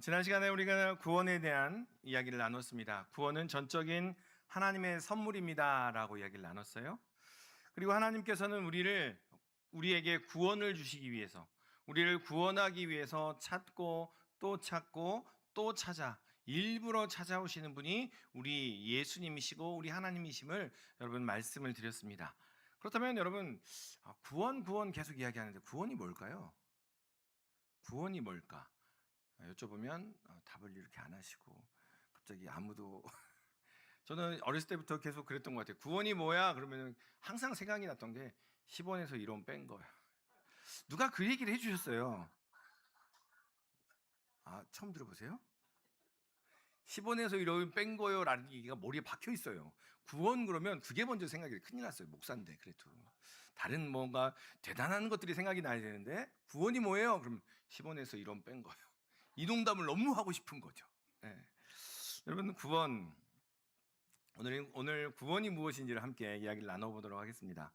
지난 시간에 우리가 구원에 대한 이야기를 나눴습니다. 구원은 전적인 하나님의 선물입니다라고 이야기를 나눴어요. 그리고 하나님께서는 우리에게 구원을 주시기 위해서, 우리를 구원하기 위해서 찾고 또 찾아 일부러 찾아오시는 분이 우리 예수님이시고 우리 하나님이심을 여러분 말씀을 드렸습니다. 그렇다면 여러분, 구원 계속 이야기하는데 구원이 뭘까요? 구원이 뭘까? 여쭤보면 답을 이렇게 안 하시고 갑자기 아무도 저는 어렸을 때부터 계속 그랬던 것 같아요. 구원이 뭐야? 그러면 항상 생각이 났던 게 10원에서 1원 뺀 거예요. 누가 그 얘기를 해주셨어요. 처음 들어보세요? 10원에서 1원 뺀 거요 라는 얘기가 머리에 박혀 있어요. 구원 그러면 그게 먼저 생각이 큰일 났어요. 목사인데 그래도 다른 뭔가 대단한 것들이 생각이 나야 되는데 구원이 뭐예요? 그럼 10원에서 1원 뺀 거예요. 이 농담을 너무 하고 싶은 거죠. 네. 여러분, 오늘 구원이 무엇인지를 함께 이야기를 나눠보도록 하겠습니다.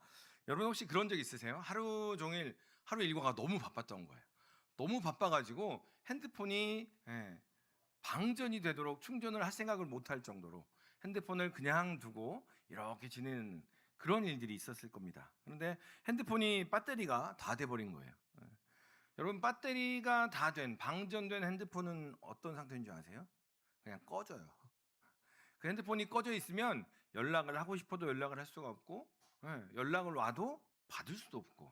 여러분 혹시 그런 적 있으세요? 하루 종일 하루 일과가 너무 바빴던 거예요. 너무 바빠가지고 핸드폰이 방전이 되도록 충전을 할 생각을 못 할 정도로 핸드폰을 그냥 두고 이렇게 지내는 그런 일들이 있었을 겁니다. 그런데 핸드폰이 배터리가 다 돼버린 거예요. 여러분, 배터리가 다 된 방전된 핸드폰은 어떤 상태인 줄 아세요? 그냥 꺼져요. 그 핸드폰이 꺼져 있으면 연락을 하고 싶어도 연락을 할 수가 없고, 연락을 와도 받을 수도 없고,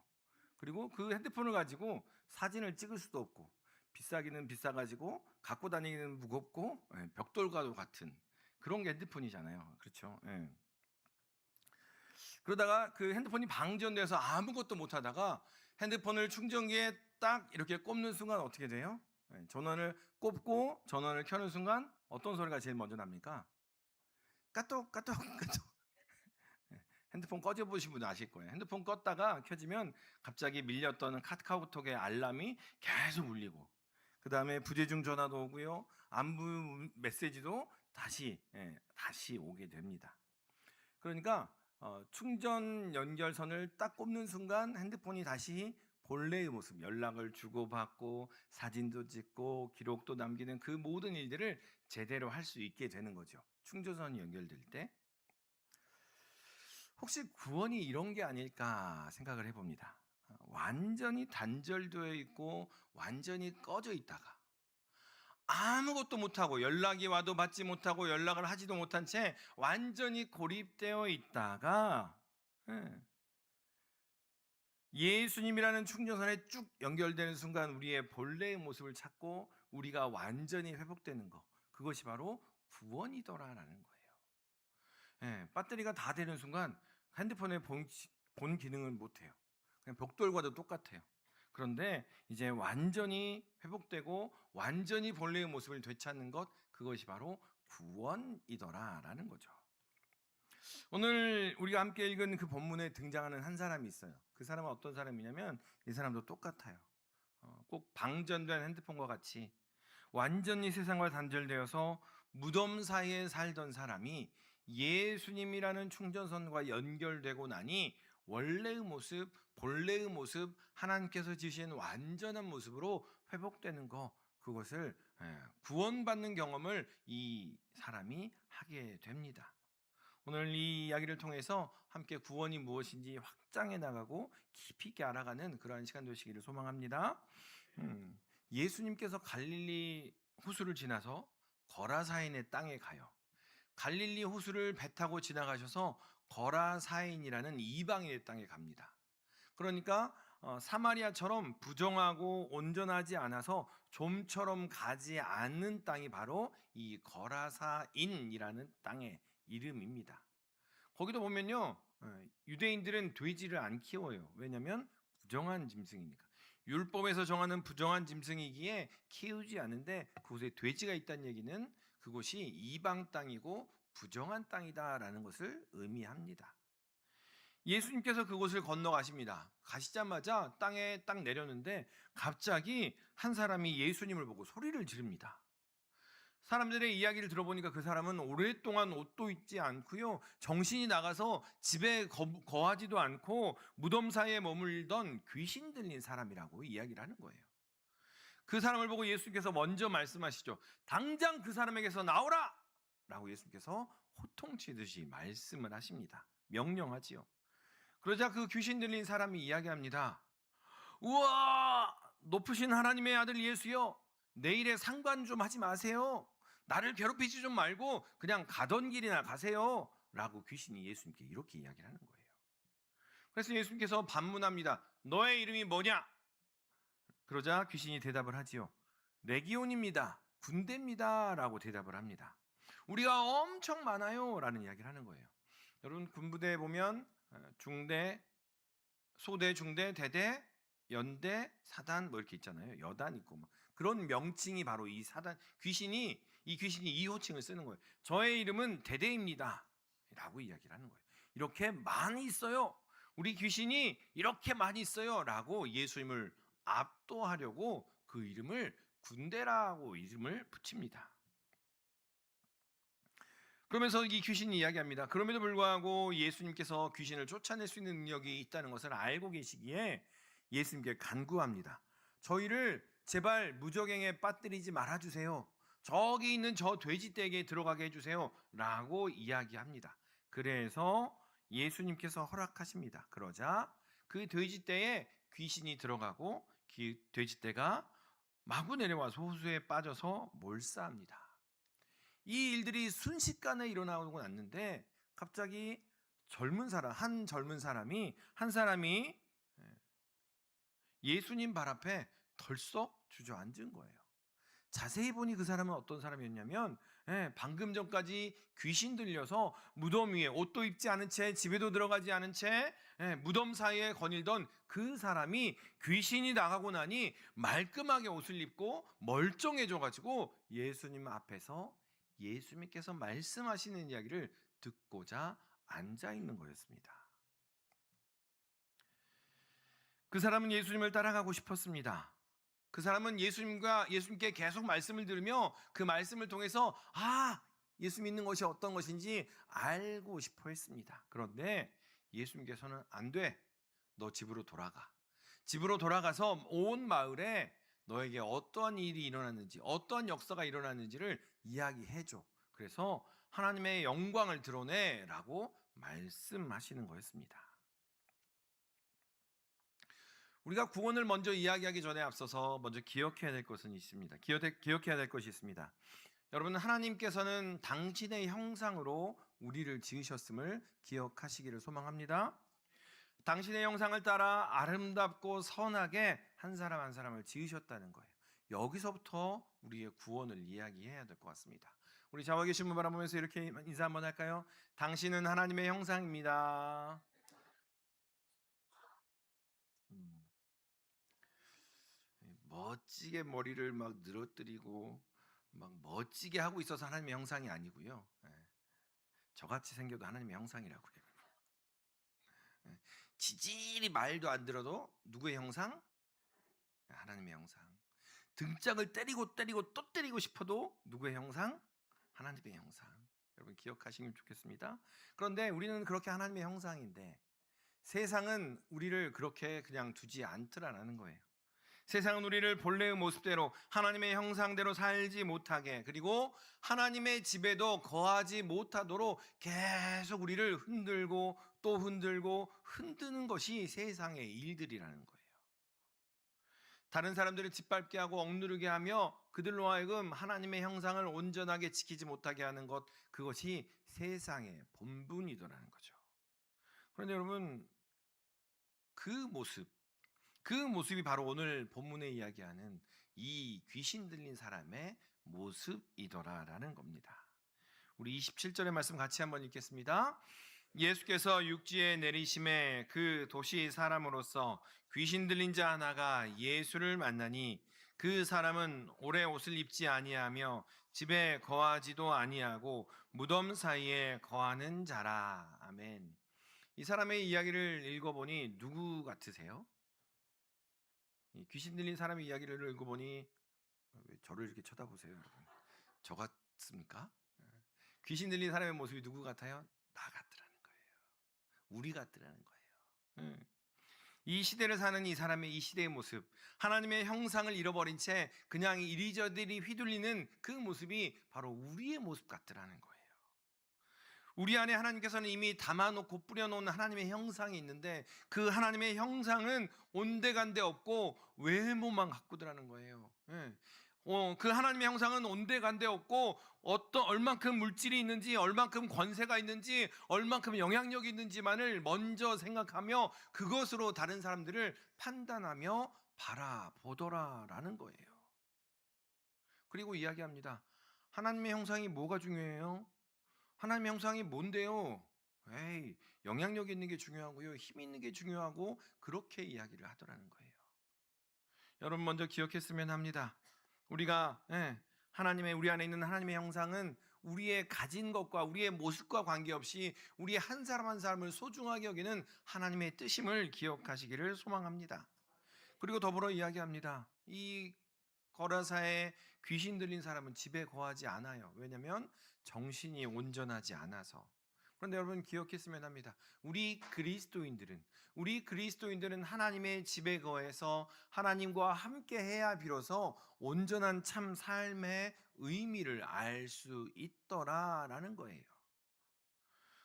그리고 그 핸드폰을 가지고 사진을 찍을 수도 없고, 비싸기는 비싸가지고 갖고 다니기는 무겁고, 벽돌과도 같은 그런 게 핸드폰이잖아요. 그렇죠? 예. 그러다가 그 핸드폰이 방전돼서 아무것도 못 하다가 핸드폰을 충전기에 딱 이렇게 꼽는 순간 어떻게 돼요? 전원을 꼽고 전원을 켜는 순간 어떤 소리가 제일 먼저 납니까? 까똑 까똑 까똑. 핸드폰 꺼져보신 분 아실 거예요. 핸드폰 껐다가 켜지면 갑자기 밀렸던 카카오톡의 알람이 계속 울리고, 그 다음에 부재중 전화도 오고요, 안부 메시지도 다시 오게 됩니다. 그러니까 충전 연결선을 딱 꼽는 순간 핸드폰이 다시 본래의 모습, 연락을 주고받고 사진도 찍고 기록도 남기는 그 모든 일들을 제대로 할 수 있게 되는 거죠. 충전선이 연결될 때. 혹시 구원이 이런 게 아닐까 생각을 해봅니다. 완전히 단절되어 있고 완전히 꺼져 있다가 아무것도 못하고 연락이 와도 받지 못하고 연락을 하지도 못한 채 완전히 고립되어 있다가 예수님이라는 충전선에 쭉 연결되는 순간 우리의 본래의 모습을 찾고 우리가 완전히 회복되는 것, 그것이 바로 구원이더라라는 거예요. 배터리가 다 되는 순간 핸드폰의 본 기능은 못해요. 그냥 벽돌과도 똑같아요. 그런데 이제 완전히 회복되고 완전히 본래의 모습을 되찾는 것, 그것이 바로 구원이더라라는 거죠. 오늘 우리가 함께 읽은 그 본문에 등장하는 한 사람이 있어요. 그 사람은 어떤 사람이냐면 이 사람도 똑같아요. 꼭 방전된 핸드폰과 같이 완전히 세상과 단절되어서 무덤 사이에 살던 사람이 예수님이라는 충전선과 연결되고 나니 원래의 모습, 본래의 모습, 하나님께서 지으신 완전한 모습으로 회복되는 것, 그것을 구원받는 경험을 이 사람이 하게 됩니다. 오늘 이 이야기를 통해서 함께 구원이 무엇인지 확장해 나가고 깊이 있게 알아가는 그러한 시간 되시기를 소망합니다. 예수님께서 갈릴리 호수를 지나서 거라사인의 땅에 가요. 갈릴리 호수를 배 타고 지나가셔서 거라사인이라는 이방인의 땅에 갑니다. 그러니까 사마리아처럼 부정하고 온전하지 않아서 좀처럼 가지 않는 땅이 바로 이 거라사인이라는 땅의 이름입니다. 거기도 보면요, 유대인들은 돼지를 안 키워요. 왜냐하면 부정한 짐승이니까. 율법에서 정하는 부정한 짐승이기에 키우지 않는데, 그곳에 돼지가 있다는 얘기는 그곳이 이방 땅이고 부정한 땅이다라는 것을 의미합니다. 예수님께서 그곳을 건너가십니다. 가시자마자 땅에 딱 내렸는데 갑자기 한 사람이 예수님을 보고 소리를 지릅니다. 사람들의 이야기를 들어보니까 그 사람은 오랫동안 옷도 입지 않고요, 정신이 나가서 집에 거하지도 않고 무덤 사이에 머물던 귀신 들린 사람이라고 이야기를 하는 거예요. 그 사람을 보고 예수님께서 먼저 말씀하시죠. 당장 그 사람에게서 나오라! 라고 예수님께서 호통치듯이 말씀을 하십니다. 명령하지요. 그러자 그 귀신 들린 사람이 이야기합니다. 우와! 높으신 하나님의 아들 예수여, 내일에 상관 좀 하지 마세요. 나를 괴롭히지 좀 말고 그냥 가던 길이나 가세요. 라고 귀신이 예수님께 이렇게 이야기를 하는 거예요. 그래서 예수님께서 반문합니다. 너의 이름이 뭐냐? 그러자 귀신이 대답을 하지요. 레기온입니다. 군대입니다. 라고 대답을 합니다. 우리가 엄청 많아요. 라는 이야기를 하는 거예요. 여러분, 군부대에 보면 중대, 소대, 중대, 대대, 연대, 사단 뭐 이렇게 있잖아요. 여단 있고 막 그런 명칭이 바로 이 사단 이 귀신이 이 호칭을 쓰는 거예요. 저의 이름은 대대입니다.라고 이야기를 하는 거예요. 이렇게 많이 있어요. 우리 귀신이 이렇게 많이 있어요.라고 예수님을 압도하려고 그 이름을 군대라고 이름을 붙입니다. 그러면서 이 귀신이 이야기합니다. 그럼에도 불구하고 예수님께서 귀신을 쫓아낼 수 있는 능력이 있다는 것을 알고 계시기에 예수님께 간구합니다. 저희를 제발 무적행에 빠뜨리지 말아주세요. 저기 있는 저 돼지떼에게 들어가게 해주세요. 라고 이야기합니다. 그래서 예수님께서 허락하십니다. 그러자 그 돼지떼에 귀신이 들어가고 돼지떼가 마구 내려와서 호수에 빠져서 몰사합니다. 이 일들이 순식간에 일어나고 났는데 갑자기 한 사람이 예수님 발 앞에 덜썩 주저앉은 거예요. 자세히 보니 그 사람은 어떤 사람이었냐면 방금 전까지 귀신 들려서 무덤 위에 옷도 입지 않은 채 집에도 들어가지 않은 채 무덤 사이에 거닐던 그 사람이 귀신이 나가고 나니 말끔하게 옷을 입고 멀쩡해져 가지고 예수님 앞에서 예수님께서 말씀하시는 이야기를 듣고자 앉아 있는 거였습니다. 그 사람은 예수님을 따라가고 싶었습니다. 그 사람은 예수님께 계속 말씀을 들으며 그 말씀을 통해서 예수 믿는 것이 어떤 것인지 알고 싶어 했습니다. 그런데 예수님께서는 안 돼. 너 집으로 돌아가. 집으로 돌아가서 온 마을에 너에게 어떠한 일이 일어났는지, 어떠한 역사가 일어났는지를 이야기해줘. 그래서 하나님의 영광을 드러내라고 말씀하시는 거였습니다. 우리가 구원을 먼저 이야기하기 전에 앞서서 먼저 기억해야 될 것은 있습니다. 기억해야 될 것이 있습니다. 여러분, 하나님께서는 당신의 형상으로 우리를 지으셨음을 기억하시기를 소망합니다. 당신의 형상을 따라 아름답고 선하게 한 사람 한 사람을 지으셨다는 거예요. 여기서부터 우리의 구원을 이야기해야 될 것 같습니다. 우리 좌우에 계신 분 바라보면서 이렇게 인사 한번 할까요? 당신은 하나님의 형상입니다. 멋지게 머리를 막 늘어뜨리고 막 멋지게 하고 있어서 하나님의 형상이 아니고요. 저같이 생겨도 하나님의 형상이라고요. 지질이 말도 안 들어도 누구의 형상? 하나님의 형상. 등짝을 때리고 또 때리고 싶어도 누구의 형상? 하나님의 형상. 여러분 기억하시면 좋겠습니다. 그런데 우리는 그렇게 하나님의 형상인데 세상은 우리를 그렇게 그냥 두지 않더라는 거예요. 세상은 우리를 본래의 모습대로 하나님의 형상대로 살지 못하게, 그리고 하나님의 집에도 거하지 못하도록 계속 우리를 흔들고 또 흔들고 흔드는 것이 세상의 일들이라는 거예요. 다른 사람들을 짓밟게 하고 억누르게 하며 그들로 하여금 하나님의 형상을 온전하게 지키지 못하게 하는 것, 그것이 세상의 본분이더라는 거죠. 그런데 여러분, 그 모습이 바로 오늘 본문에 이야기하는 이 귀신 들린 사람의 모습이더라라는 겁니다. 우리 27절의 말씀 같이 한번 읽겠습니다. 예수께서 육지에 내리심에 그 도시 사람으로서 귀신 들린 자 하나가 예수를 만나니 그 사람은 오래 옷을 입지 아니하며 집에 거하지도 아니하고 무덤 사이에 거하는 자라. 아멘. 이 사람의 이야기를 읽어보니 누구 같으세요? 귀신 들린 사람의 이야기를 읽어보니 왜 저를 이렇게 쳐다보세요, 여러분? 저 같습니까? 귀신 들린 사람의 모습이 누구 같아요? 나 같더라는 거예요. 우리 같더라는 거예요. 이 시대를 사는 이 사람의 이 시대의 모습, 하나님의 형상을 잃어버린 채 그냥 이리저리 휘둘리는 그 모습이 바로 우리의 모습 같더라는 거예요. 우리 안에 하나님께서는 이미 담아놓고 뿌려놓은 하나님의 형상이 있는데, 그 하나님의 형상은 온데간데 없고 외모만 가꾸더라는 거예요. 예. 그 하나님의 형상은 온데간데 없고 어떤 얼만큼 물질이 있는지, 얼만큼 권세가 있는지, 얼만큼 영향력이 있는지만을 먼저 생각하며 그것으로 다른 사람들을 판단하며 바라보더라라는 거예요. 그리고 이야기합니다. 하나님의 형상이 뭐가 중요해요? 하나님의 형상이 뭔데요? 에이, 영향력 있는 게 중요하고요, 힘 있는 게 중요하고, 그렇게 이야기를 하더라는 거예요. 여러분 먼저 기억했으면 합니다. 우리가 하나님의, 우리 안에 있는 하나님의 형상은 우리의 가진 것과 우리의 모습과 관계없이 우리 한 사람 한 사람을 소중하게 여기는 하나님의 뜻임을 기억하시기를 소망합니다. 그리고 더불어 이야기합니다. 이 거라사에 귀신 들린 사람은 집에 거하지 않아요. 왜냐하면 정신이 온전하지 않아서. 그런데 여러분 기억했으면 합니다. 우리 그리스도인들은 하나님의 집에 거해서 하나님과 함께 해야 비로소 온전한 참 삶의 의미를 알 수 있더라라는 거예요.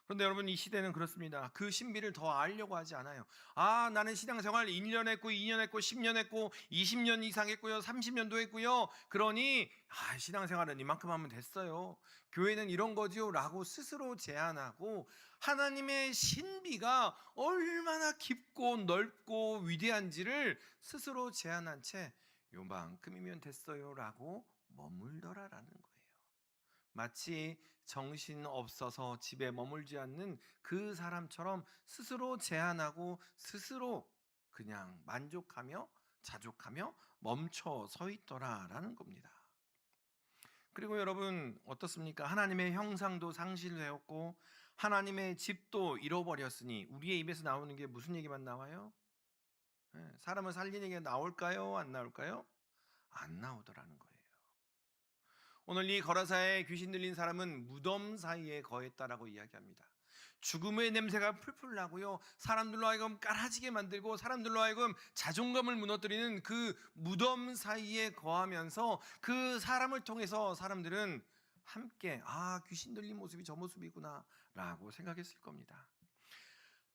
그런데 여러분 이 시대는 그렇습니다. 그 신비를 더 알려고 하지 않아요. 나는 신앙생활 1년 했고 2년 했고 10년 했고 20년 이상 했고요. 30년도 했고요. 그러니 신앙생활은 이만큼 하면 됐어요. 교회는 이런 거지요 라고 스스로 제안하고, 하나님의 신비가 얼마나 깊고 넓고 위대한지를 스스로 제안한 채 요만큼이면 됐어요 라고 머물더라라는 거예요. 마치 정신 없어서 집에 머물지 않는 그 사람처럼 스스로 제한하고 스스로 그냥 만족하며 자족하며 멈춰 서 있더라라는 겁니다. 그리고 여러분 어떻습니까? 하나님의 형상도 상실되었고 하나님의 집도 잃어버렸으니 우리의 입에서 나오는 게 무슨 얘기만 나와요? 사람을 살리는 얘기가 나올까요? 안 나올까요? 안 나오더라는 거예요. 오늘 이 거라사에 귀신 들린 사람은 무덤 사이에 거했다라고 이야기합니다. 죽음의 냄새가 풀풀 나고요, 사람들로 하여금 깔아지게 만들고 사람들로 하여금 자존감을 무너뜨리는 그 무덤 사이에 거하면서 그 사람을 통해서 사람들은 함께 귀신 들린 모습이 저 모습이구나 라고 생각했을 겁니다.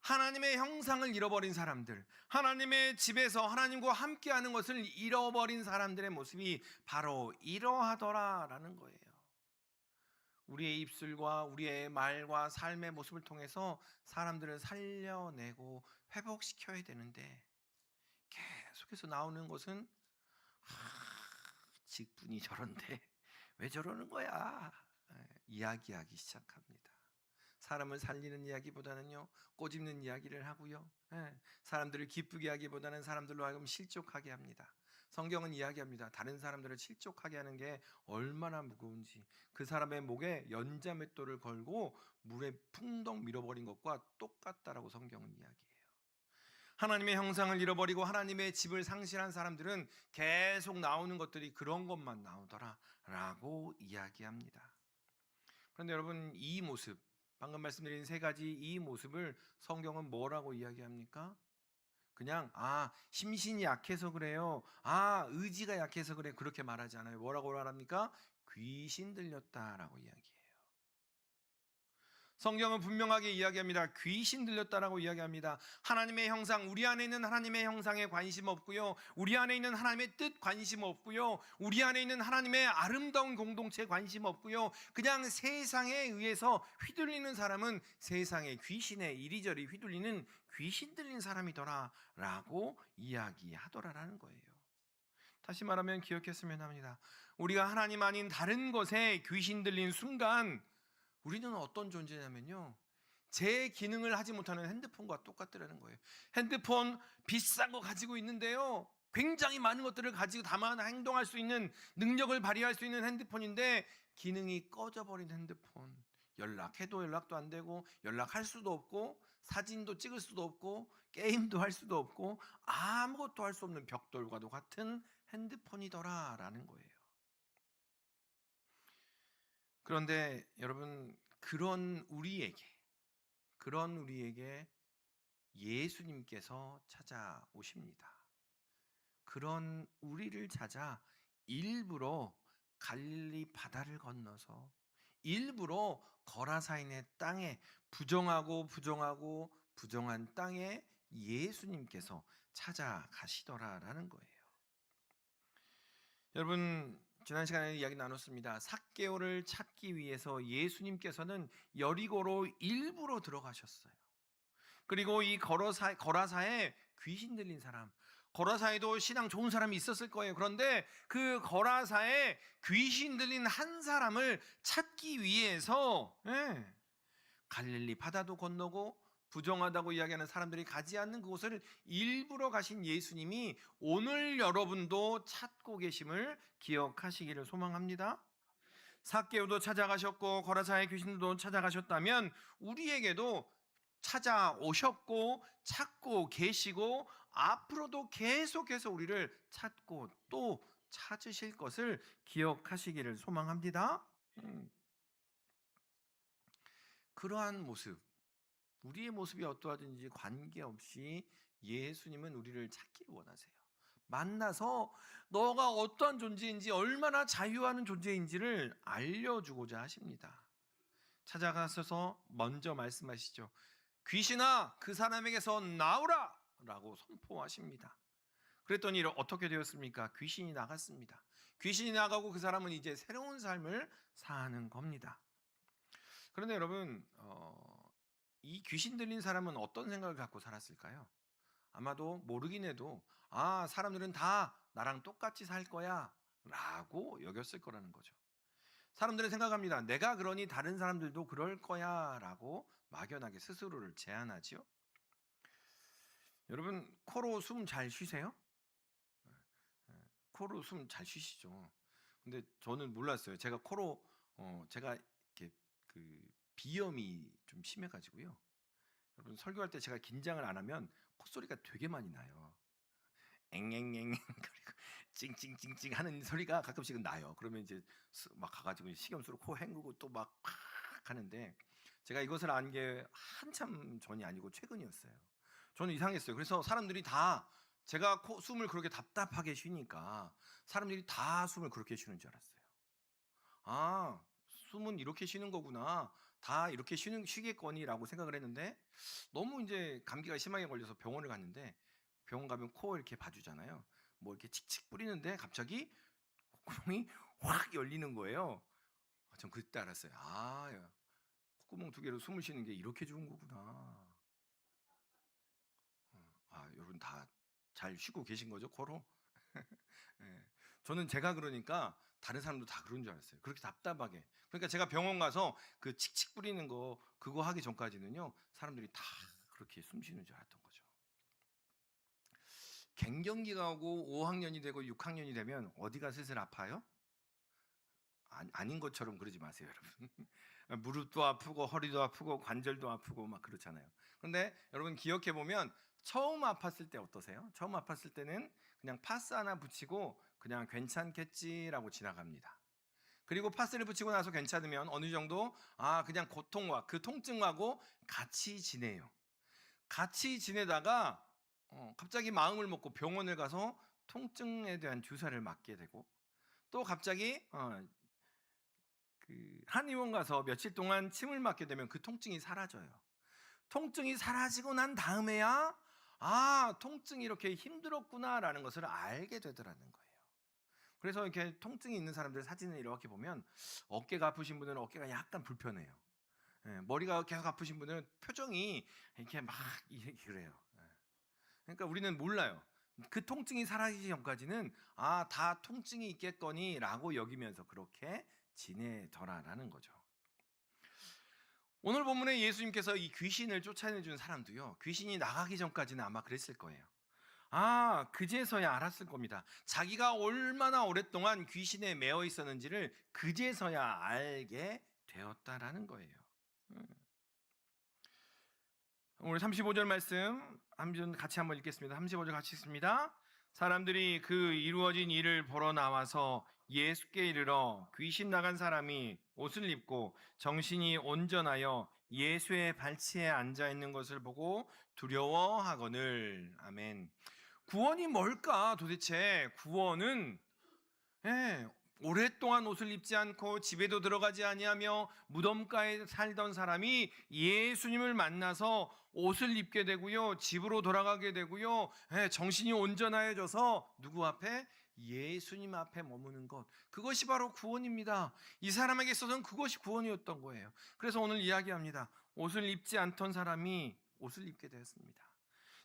하나님의 형상을 잃어버린 사람들, 하나님의 집에서 하나님과 함께하는 것을 잃어버린 사람들의 모습이 바로 이러하더라라는 거예요. 우리의 입술과 우리의 말과 삶의 모습을 통해서 사람들을 살려내고 회복시켜야 되는데, 계속해서 나오는 것은 직분이 저런데 왜 저러는 거야? 이야기하기 시작합니다. 사람을 살리는 이야기보다는요, 꼬집는 이야기를 하고요, 사람들을 기쁘게 하기보다는 사람들로 하여금 실족하게 합니다. 성경은 이야기합니다. 다른 사람들을 실족하게 하는 게 얼마나 무거운지, 그 사람의 목에 연자맷돌을 걸고 물에 풍덩 밀어버린 것과 똑같다라고 성경은 이야기해요. 하나님의 형상을 잃어버리고 하나님의 집을 상실한 사람들은 계속 나오는 것들이 그런 것만 나오더라라고 이야기합니다. 그런데 여러분 이 모습, 방금 말씀드린 세 가지 이 모습을 성경은 뭐라고 이야기합니까? 그냥 심신이 약해서 그래요, 의지가 약해서 그래, 그렇게 말하지 않아요. 뭐라고 말합니까? 귀신 들렸다라고 이야기해요. 성경은 분명하게 이야기합니다. 귀신 들렸다라고 이야기합니다. 하나님의 형상, 우리 안에 있는 하나님의 형상에 관심 없고요, 우리 안에 있는 하나님의 뜻 관심 없고요, 우리 안에 있는 하나님의 아름다운 공동체 관심 없고요, 그냥 세상에 의해서 휘둘리는 사람은 세상의 귀신에 이리저리 휘둘리는 귀신 들린 사람이더라 라고 이야기하더라라는 거예요. 다시 말하면 기억했으면 합니다. 우리가 하나님 아닌 다른 것에 귀신 들린 순간 우리는 어떤 존재냐면요, 제 기능을 하지 못하는 핸드폰과 똑같더라는 거예요. 핸드폰 비싼 거 가지고 있는데요, 굉장히 많은 것들을 가지고 다만 행동할 수 있는 능력을 발휘할 수 있는 핸드폰인데 기능이 꺼져버린 핸드폰. 연락해도 연락도 안 되고 연락할 수도 없고 사진도 찍을 수도 없고 게임도 할 수도 없고 아무것도 할 수 없는 벽돌과도 같은 핸드폰이더라라는 거예요. 그런데 여러분 그런 우리에게 예수님께서 찾아오십니다. 그런 우리를 찾아 일부러 갈릴리 바다를 건너서 일부러 거라사인의 땅에 부정한 땅에 예수님께서 찾아가시더라라는 거예요. 여러분, 지난 시간에 이야기 나눴습니다. 삭개오를 찾기 위해서 예수님께서는 여리고로 일부러 들어가셨어요. 그리고 이 거라사에 귀신 들린 사람, 거라사에도 신앙 좋은 사람이 있었을 거예요. 그런데 그 거라사에 귀신 들린 한 사람을 찾기 위해서 갈릴리 바다도 건너고 부정하다고 이야기하는 사람들이 가지 않는 그곳을 일부러 가신 예수님이 오늘 여러분도 찾고 계심을 기억하시기를 소망합니다. 삭개오도 찾아가셨고 거라사의 귀신도 찾아가셨다면 우리에게도 찾아오셨고 찾고 계시고 앞으로도 계속해서 우리를 찾고 또 찾으실 것을 기억하시기를 소망합니다. 그러한 모습, 우리의 모습이 어떠하든지 관계없이 예수님은 우리를 찾기를 원하세요. 만나서 너가 어떠한 존재인지, 얼마나 자유하는 존재인지를 알려주고자 하십니다. 찾아가셔서 먼저 말씀하시죠. 귀신아, 그 사람에게서 나오라! 라고 선포하십니다. 그랬더니 어떻게 되었습니까? 귀신이 나갔습니다. 귀신이 나가고 그 사람은 이제 새로운 삶을 사는 겁니다. 그런데 여러분, 이 귀신 들린 사람은 어떤 생각을 갖고 살았을까요? 아마도 모르긴 해도 사람들은 다 나랑 똑같이 살 거야 라고 여겼을 거라는 거죠. 사람들은 생각합니다. 내가 그러니 다른 사람들도 그럴 거야 라고 막연하게 스스로를 제안하지요. 여러분, 코로 숨 잘 쉬세요? 코로 숨 잘 쉬시죠. 근데 저는 몰랐어요. 제가 코로 제가 이렇게 그 비염이 좀 심해가지고요. 여러분, 설교할 때 제가 긴장을 안 하면 콧소리가 되게 많이 나요. 앵앵앵 그리고 찡찡찡찡 하는 소리가 가끔씩은 나요. 그러면 이제 막 가가지고 식염수로 코 헹구고 또 막 하는데, 제가 이것을 안 게 한참 전이 아니고 최근이었어요. 저는 이상했어요. 그래서 사람들이 다 제가 숨을 그렇게 답답하게 쉬니까 사람들이 다 숨을 그렇게 쉬는 줄 알았어요. 아, 숨은 이렇게 쉬는 거구나. 다 이렇게 쉬겠거니라고 생각을 했는데, 너무 이제 감기가 심하게 걸려서 병원을 갔는데, 병원 가면 코 이렇게 봐주잖아요. 뭐 이렇게 칙칙 뿌리는데 갑자기 콧구멍이 확 열리는 거예요. 전 그때 알았어요. 콧구멍 두 개로 숨을 쉬는 게 이렇게 좋은 거구나. 여러분 다 잘 쉬고 계신 거죠, 코로? 예. 저는 제가 그러니까 다른 사람도 다 그런 줄 알았어요. 그렇게 답답하게. 그러니까 제가 병원 가서 그 칙칙 뿌리는 거 그거 하기 전까지는요, 사람들이 다 그렇게 숨 쉬는 줄 알았던 거죠. 갱년기가 오고 5학년이 되고 6학년이 되면 어디가 슬슬 아파요? 아닌 것처럼 그러지 마세요, 여러분. 무릎도 아프고 허리도 아프고 관절도 아프고 막 그렇잖아요. 그런데 여러분 기억해 보면 처음 아팠을 때 어떠세요? 처음 아팠을 때는 그냥 파스 하나 붙이고 그냥 괜찮겠지라고 지나갑니다. 그리고 파스를 붙이고 나서 괜찮으면 어느 정도 그냥 고통과 그 통증하고 같이 지내요. 같이 지내다가 갑자기 마음을 먹고 병원을 가서 통증에 대한 주사를 맞게 되고, 또 갑자기 그 한의원 가서 며칠 동안 침을 맞게 되면 그 통증이 사라져요. 통증이 사라지고 난 다음에야 통증이 이렇게 힘들었구나라는 것을 알게 되더라는 거예요. 그래서 이렇게 통증이 있는 사람들 사진을 이렇게 보면 어깨가 아프신 분들은 어깨가 약간 불편해요. 머리가 계속 아프신 분들은 표정이 이렇게 막 그래요. 그러니까 우리는 몰라요. 그 통증이 사라지기 전까지는 다 통증이 있겠거니라고 여기면서 그렇게 지내더라라는 거죠. 오늘 본문에 예수님께서 이 귀신을 쫓아내준 사람도요, 귀신이 나가기 전까지는 아마 그랬을 거예요. 그제서야 알았을 겁니다. 자기가 얼마나 오랫동안 귀신에 매어 있었는지를 그제서야 알게 되었다라는 거예요. 오늘 35절 말씀 같이 한번 읽겠습니다. 35절 같이 읽습니다. 사람들이 그 이루어진 일을 보러 나와서 예수께 이르러 귀신 나간 사람이 옷을 입고 정신이 온전하여 예수의 발치에 앉아 있는 것을 보고 두려워하거늘. 아멘. 구원이 뭘까? 도대체 구원은, 예, 오랫동안 옷을 입지 않고 집에도 들어가지 아니하며 무덤가에 살던 사람이 예수님을 만나서 옷을 입게 되고요, 집으로 돌아가게 되고요, 예, 정신이 온전해져서 누구 앞에? 예수님 앞에 머무는 것, 그것이 바로 구원입니다. 이 사람에게 있어서는 그것이 구원이었던 거예요. 그래서 오늘 이야기합니다. 옷을 입지 않던 사람이 옷을 입게 되었습니다.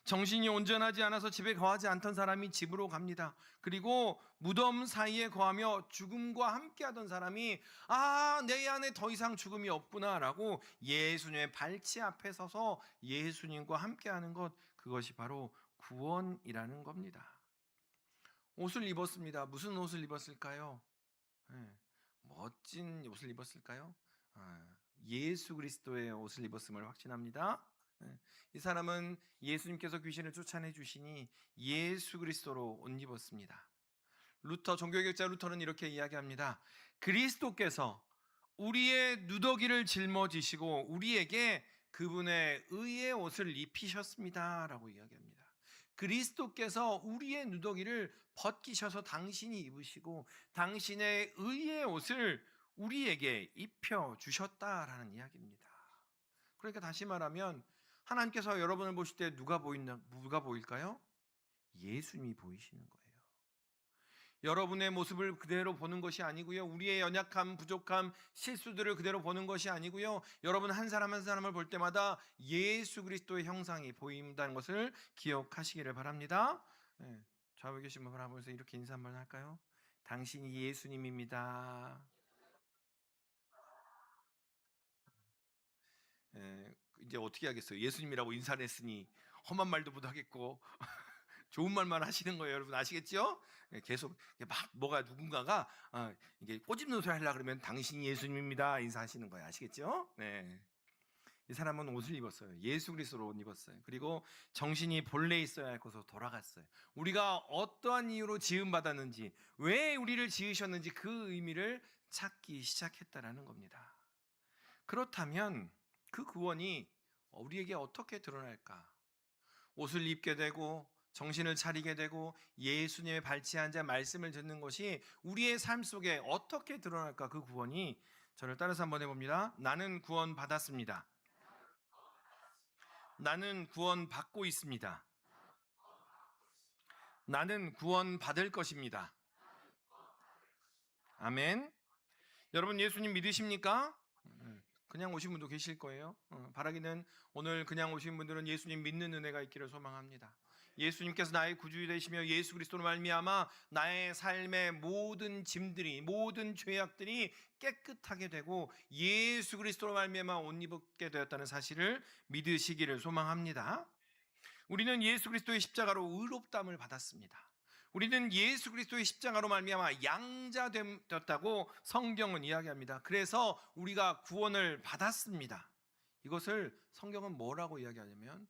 정신이 온전하지 않아서 집에 거하지 않던 사람이 집으로 갑니다. 그리고 무덤 사이에 거하며 죽음과 함께하던 사람이, 내 안에 더 이상 죽음이 없구나라고 예수님의 발치 앞에 서서 예수님과 함께하는 것, 그것이 바로 구원이라는 겁니다. 옷을 입었습니다. 무슨 옷을 입었을까요? 예, 멋진 옷을 입었을까요? 예수 그리스도의 옷을 입었음을 확신합니다. 예, 이 사람은 예수님께서 귀신을 쫓아내 주시니 예수 그리스도로 옷 입었습니다. 종교개혁자 루터는 이렇게 이야기합니다. 그리스도께서 우리의 누더기를 짊어지시고 우리에게 그분의 의의 옷을 입히셨습니다라고 이야기합니다. 그리스도께서 우리의 누더기를 벗기셔서 당신이 입으시고 당신의 의의 옷을 우리에게 입혀 주셨다라는 이야기입니다. 그러니까 다시 말하면 하나님께서 여러분을 보실 때 누가 보일까요? 예수님이 보이시는 거예요. 여러분의 모습을 그대로 보는 것이 아니고요, 우리의 연약함, 부족함, 실수들을 그대로 보는 것이 아니고요, 여러분 한 사람 한 사람을 볼 때마다 예수 그리스도의 형상이 보인다는 것을 기억하시기를 바랍니다. 네, 좌우에 계신 분 바라보면서 이렇게 인사 한번 할까요? 당신이 예수님입니다. 이제 어떻게 하겠어요? 예수님이라고 인사를 했으니 험한 말도 못 하겠고 좋은 말만 하시는 거예요, 여러분 아시겠죠? 계속 누군가가 이게 꼬집는 소리 하려고 그러면 당신이 예수님입니다 인사하시는 거예요, 아시겠죠? 네. 이 사람은 옷을 입었어요. 예수 그리스도로 옷 입었어요. 그리고 정신이 본래 있어야 할 곳으로 돌아갔어요. 우리가 어떠한 이유로 지음 받았는지, 왜 우리를 지으셨는지 그 의미를 찾기 시작했다라는 겁니다. 그렇다면 그 구원이 우리에게 어떻게 드러날까? 옷을 입게 되고 정신을 차리게 되고 예수님의 발치에 앉아 말씀을 듣는 것이 우리의 삶 속에 어떻게 드러날까? 그 구원이, 저를 따라서 한번 해봅니다. 나는 구원 받았습니다. 나는 구원 받고 있습니다. 나는 구원 받을 것입니다. 아멘. 여러분 예수님 믿으십니까? 그냥 오신 분도 계실 거예요. 바라기는 오늘 그냥 오신 분들은 예수님 믿는 은혜가 있기를 소망합니다. 예수님께서 나의 구주이 되시며 예수 그리스도로 말미암아 나의 삶의 모든 짐들이, 모든 죄악들이 깨끗하게 되고 예수 그리스도로 말미암아 옷 입게 되었다는 사실을 믿으시기를 소망합니다. 우리는 예수 그리스도의 십자가로 의롭다함을 받았습니다. 우리는 예수 그리스도의 십자가로 말미암아 양자되었다고 성경은 이야기합니다. 그래서 우리가 구원을 받았습니다. 이것을 성경은 뭐라고 이야기하냐면,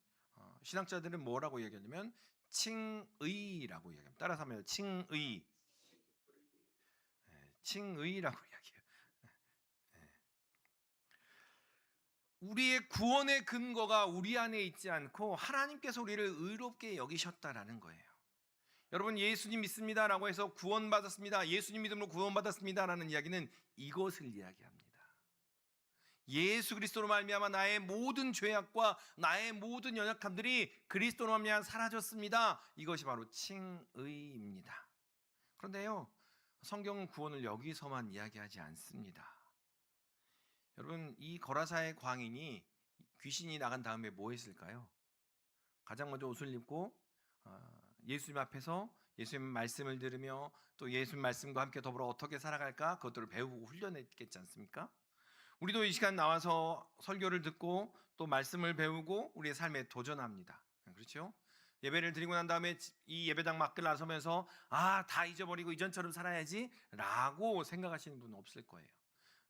신학자들은 뭐라고 이야기하냐면 칭의라고 이야기합니다. 따라서 하면 칭의. 칭의라고 이야기해요. 우리의 구원의 근거가 우리 안에 있지 않고 하나님께서 우리를 의롭게 여기셨다라는 거예요. 여러분 예수님 믿습니다라고 해서 구원받았습니다, 예수님 믿음으로 구원받았습니다라는 이야기는 이것을 이야기합니다. 예수 그리스도로 말미암아 나의 모든 죄악과 나의 모든 연약함들이 그리스도로 말미암아 사라졌습니다. 이것이 바로 칭의입니다. 그런데요, 성경은 구원을 여기서만 이야기하지 않습니다. 여러분 이 거라사의 광인이 귀신이 나간 다음에 뭐 했을까요? 가장 먼저 옷을 입고 예수님 앞에서 예수님 말씀을 들으며 또 예수님 말씀과 함께 더불어 어떻게 살아갈까, 그것들을 배우고 훈련했겠지 않습니까? 우리도 이 시간 나와서 설교를 듣고 또 말씀을 배우고 우리의 삶에 도전합니다. 그렇죠? 예배를 드리고 난 다음에 이 예배당 밖을 나서면서 다 잊어버리고 이전처럼 살아야지 라고 생각하시는 분은 없을 거예요.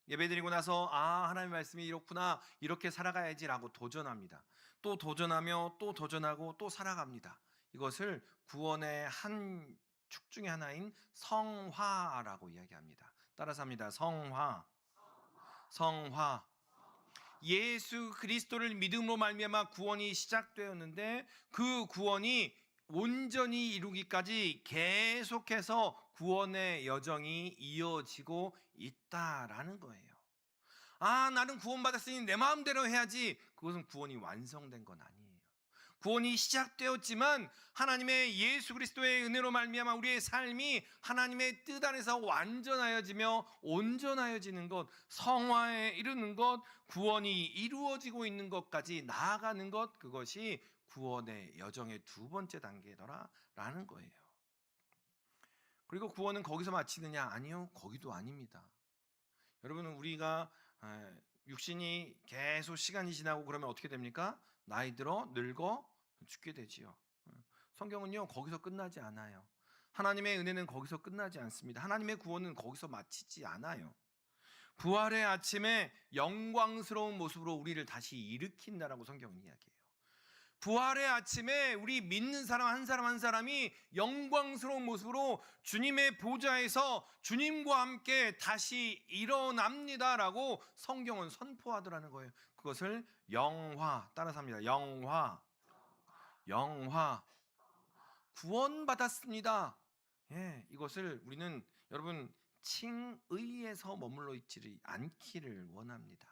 예배 드리고 나서 하나님의 말씀이 이렇구나, 이렇게 살아가야지 라고 도전합니다. 또 도전하며 또 도전하고 또 살아갑니다. 이것을 구원의 한 축 중에 하나인 성화라고 이야기합니다. 따라서 합니다. 성화. 성화. 예수 그리스도를 믿음으로 말미암아 구원이 시작되었는데 그 구원이 온전히 이루기까지 계속해서 구원의 여정이 이어지고 있다라는 거예요. 아, 나는 구원받았으니 내 마음대로 해야지. 그것은 구원이 완성된 건 아니에요. 구원이 시작되었지만 하나님의 예수 그리스도의 은혜로 말미암아 우리의 삶이 하나님의 뜻 안에서 완전하여지며 온전하여지는 것, 성화에 이르는 것, 구원이 이루어지고 있는 것까지 나아가는 것, 그것이 구원의 여정의 두 번째 단계더라라는 거예요. 그리고 구원은 거기서 마치느냐? 아니요, 거기도 아닙니다. 여러분은 우리가 육신이 계속 시간이 지나고 그러면 어떻게 됩니까? 나이 들어 늙어 죽게 되지요. 성경은요 거기서 끝나지 않아요. 하나님의 은혜는 거기서 끝나지 않습니다. 하나님의 구원은 거기서 마치지 않아요. 부활의 아침에 영광스러운 모습으로 우리를 다시 일으킨다라고 성경은 이야기해요. 부활의 아침에 우리 믿는 사람 한 사람 한 사람이 영광스러운 모습으로 주님의 보좌에서 주님과 함께 다시 일어납니다라고 성경은 선포하더라는 거예요. 그것을 영화, 따라서 합니다. 영화, 영화, 구원받았습니다. 예, 이것을 우리는 여러분 칭의에서 머물러 있지 않기를 원합니다.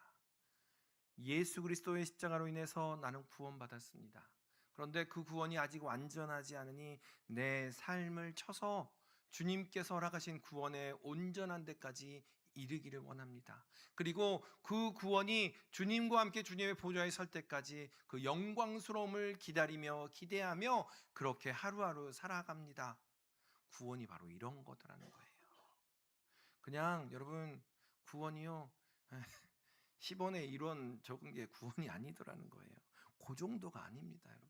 예수 그리스도의 십자가로 인해서 나는 구원받았습니다. 그런데 그 구원이 아직 완전하지 않으니 내 삶을 쳐서 주님께서 허락하신 구원의 온전한 데까지 이르기를 원합니다. 그리고 그 구원이 주님과 함께 주님의 보좌에 설 때까지 그 영광스러움을 기다리며 기대하며 그렇게 하루하루 살아갑니다. 구원이 바로 이런 거더라는 거예요. 그냥 여러분 구원이요 10원의 1원 적은 게 구원이 아니더라는 거예요. 그 정도가 아닙니다, 여러분.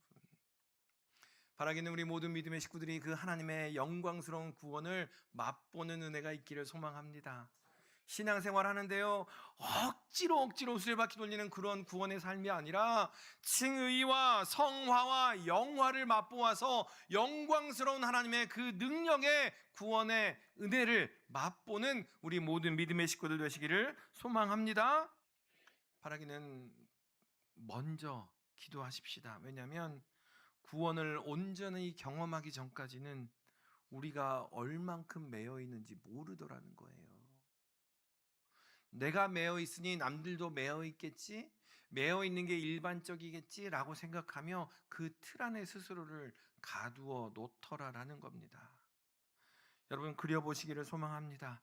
바라기는 우리 모든 믿음의 식구들이 그 하나님의 영광스러운 구원을 맛보는 은혜가 있기를 소망합니다. 신앙생활 하는데요 억지로 수레바퀴 돌리는 그런 구원의 삶이 아니라 칭의와 성화와 영화를 맛보아서 영광스러운 하나님의 그 능력의 구원의 은혜를 맛보는 우리 모든 믿음의 식구들 되시기를 소망합니다. 바라기는 먼저 기도하십시다. 왜냐하면 구원을 온전히 경험하기 전까지는 우리가 얼만큼 매여 있는지 모르더라는 거예요. 내가 매여 있으니 남들도 매여 있겠지? 매여 있는 게 일반적이겠지라고 생각하며 그 틀 안에 스스로를 가두어 놓더라라는 겁니다. 여러분 그려보시기를 소망합니다.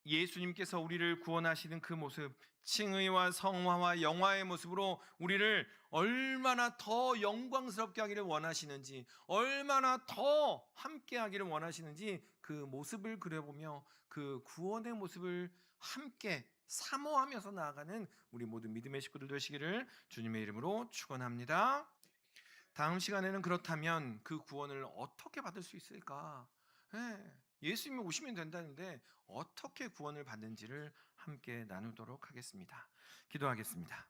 예수님께서 우리를 구원하시는 그 모습, 칭의와 성화와 영화의 모습으로 우리를 얼마나 더 영광스럽게 하기를 원하시는지, 얼마나 더 함께 하기를 원하시는지 그 모습을 그려보며 그 구원의 모습을 함께 사모하면서 나아가는 우리 모든 믿음의 식구들 되시기를 주님의 이름으로 축원합니다. 다음 시간에는 그렇다면 그 구원을 어떻게 받을 수 있을까? 예수님이 오시면 된다는데 어떻게 구원을 받는지를 함께 나누도록 하겠습니다. 기도하겠습니다.